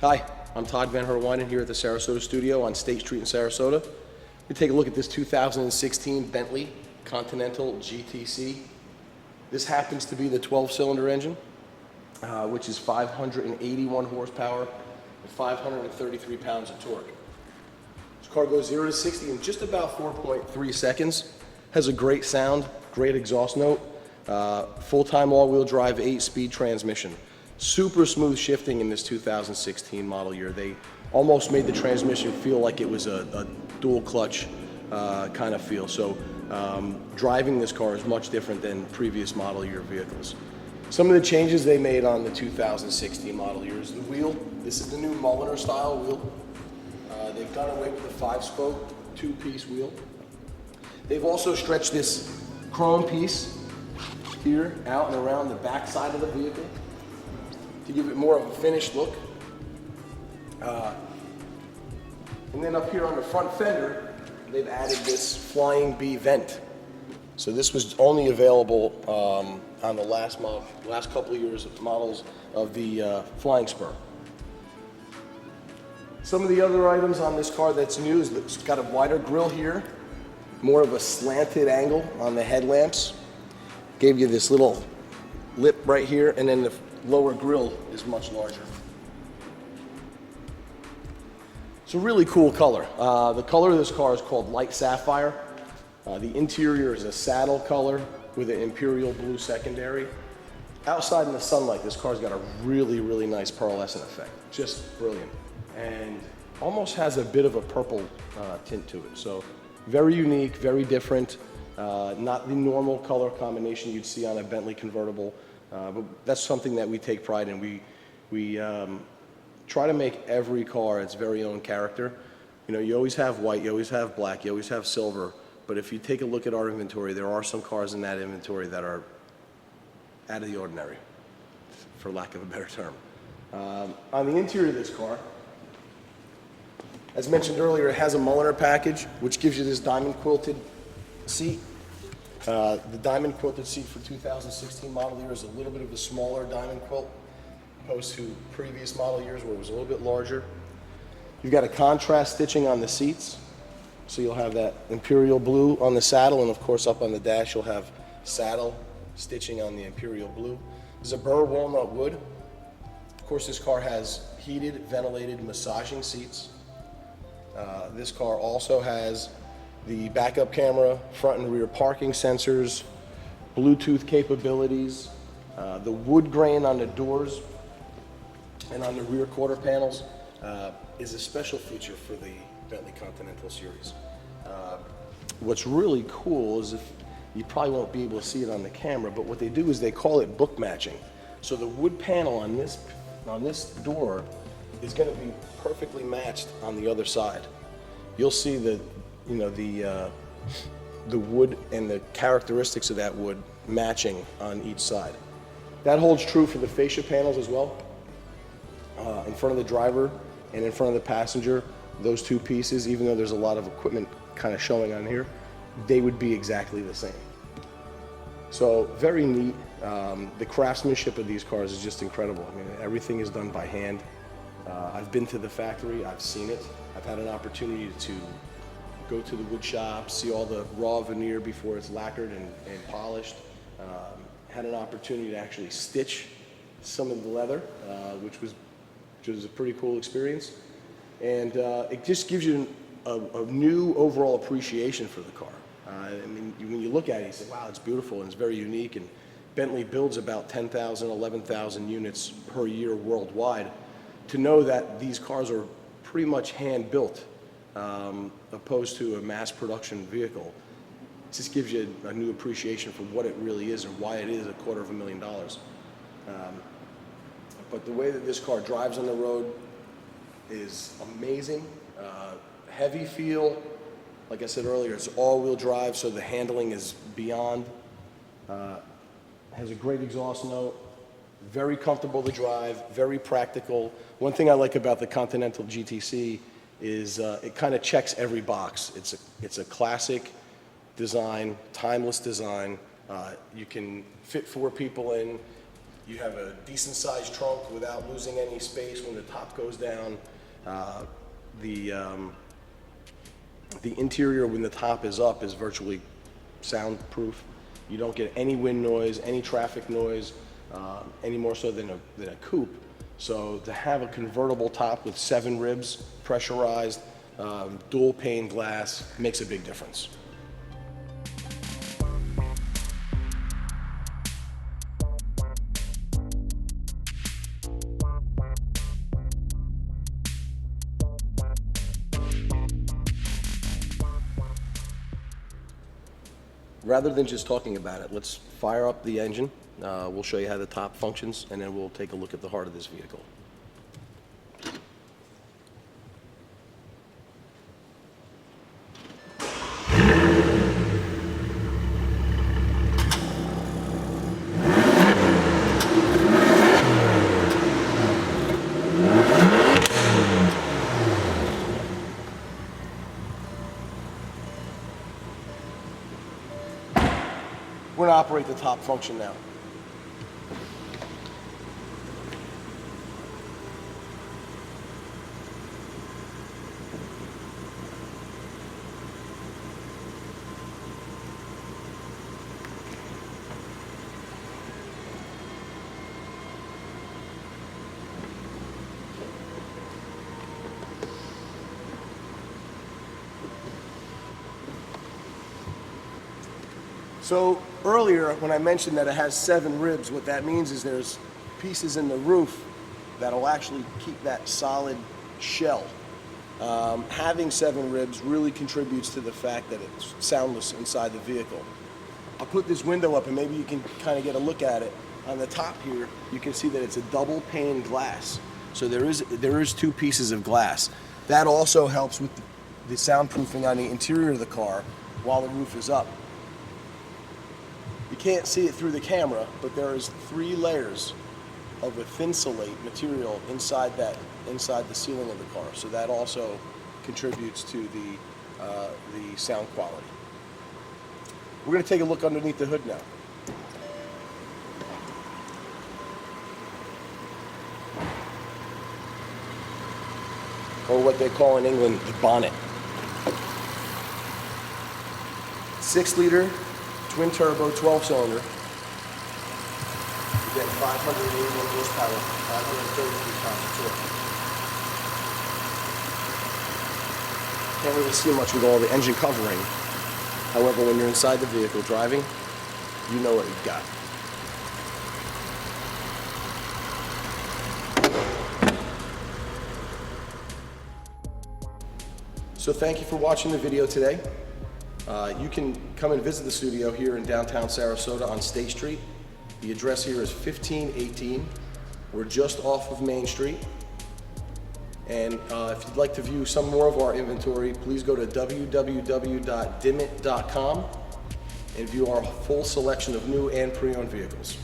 Hi, I'm Todd Van Herwijnen here at the Sarasota studio on State Street in Sarasota. We take a look at this 2016 Bentley Continental GTC. This happens to be the 12-cylinder engine, which is 581 horsepower and 533 pounds of torque. This car goes 0 to 60 in just about 4.3 seconds. Has a great sound, great exhaust note, full-time all-wheel drive 8-speed transmission. Super smooth shifting in this 2016 model year. They almost made the transmission feel like it was a dual clutch kind of feel. So driving this car is much different than previous model year vehicles. Some of the changes they made on the 2016 model year is the wheel. This is the new Mulliner style wheel. They've done away with the 5-spoke, 2-piece wheel. They've also stretched this chrome piece here out and around the back side of the vehicle to give it more of a finished look. And then up here on the front fender, they've added this Flying B vent. So this was only available on the last couple of years of models of the Flying Spur. Some of the other items on this car that's new is that it's got a wider grille here, more of a slanted angle on the headlamps. Gave you this little lip right here, and then the lower grille is much larger. It's a really cool color. The color of this car is called light sapphire. The interior is a saddle color with an imperial blue secondary. Outside in the sunlight, this car's got a really, really nice pearlescent effect. Just brilliant. And almost has a bit of a purple tint to it. So very unique, very different. Not the normal color combination you'd see on a Bentley convertible. But that's something that we take pride in. We try to make every car its very own character. You know, you always have white, you always have black, you always have silver. But if you take a look at our inventory, there are some cars in that inventory that are out of the ordinary, for lack of a better term. On the interior of this car, as mentioned earlier, it has a Mulliner package, which gives you this diamond quilted seat. The diamond quilted seat for 2016 model year is a little bit of a smaller diamond quilt, opposed to previous model years where it was a little bit larger. You've got a contrast stitching on the seats, so you'll have that imperial blue on the saddle, and of course up on the dash you'll have saddle stitching on the imperial blue. This is a burr walnut wood. Of course, this car has heated, ventilated, massaging seats. This car also has the backup camera, front and rear parking sensors, Bluetooth capabilities, the wood grain on the doors and on the rear quarter panels is a special feature for the Bentley Continental series. What's really cool is, if you probably won't be able to see it on the camera, but what they do is they call it book matching. So the wood panel on this door is going to be perfectly matched on the other side. You'll see the wood and the characteristics of that wood matching on each side. That holds true for the fascia panels as well. In front of the driver and in front of the passenger, those two pieces, even though there's a lot of equipment kind of showing on here, they would be exactly the same. So very neat. The craftsmanship of these cars is just incredible. I mean, everything is done by hand. I've been to the factory, I've seen it. I've had an opportunity to go to the wood shop, see all the raw veneer before it's lacquered and polished. Had an opportunity to actually stitch some of the leather, which was a pretty cool experience. And it just gives you a new overall appreciation for the car. I mean, when you look at it, you say, wow, it's beautiful and it's very unique. And Bentley builds about 10,000, 11,000 units per year worldwide. To know that these cars are pretty much hand-built, opposed to a mass production vehicle, it just gives you a new appreciation for what it really is and why it is $250,000. But the way that this car drives on the road is amazing. Heavy feel, like I said earlier, it's all-wheel drive, so the handling is beyond. Has a great exhaust note, very comfortable to drive, very practical. One thing I like about the Continental GTC is it kind of checks every box. It's a classic design, timeless design. You can fit 4 people in. You have a decent sized trunk without losing any space when the top goes down. The interior when the top is up is virtually soundproof. You don't get any wind noise, any traffic noise, any more so than a coupe. So to have a convertible top with 7 ribs, pressurized, dual pane glass makes a big difference. Rather than just talking about it, let's fire up the engine. We'll show you how the top functions, and then we'll take a look at the heart of this vehicle. We're going to operate the top function now. So earlier, when I mentioned that it has 7 ribs, what that means is there's pieces in the roof that'll actually keep that solid shell. Having 7 ribs really contributes to the fact that it's soundless inside the vehicle. I'll put this window up and maybe you can kind of get a look at it. On the top here, you can see that it's a double pane glass. So there is 2 pieces of glass. That also helps with the soundproofing on the interior of the car while the roof is up. You can't see it through the camera, but there is 3 layers of a thinsulate material inside the ceiling of the car. So that also contributes to the sound quality. We're going to take a look underneath the hood now. Or what they call in England, the bonnet. 6-liter. Twin turbo, 12-cylinder. You get 581 horsepower, 533 pounds of torque. Can't really see much with all the engine covering. However, when you're inside the vehicle driving, you know what you've got. So thank you for watching the video today. You can come and visit the studio here in downtown Sarasota on State Street. The address here is 1518. We're just off of Main Street. And if you'd like to view some more of our inventory, please go to www.dimmit.com and view our full selection of new and pre-owned vehicles.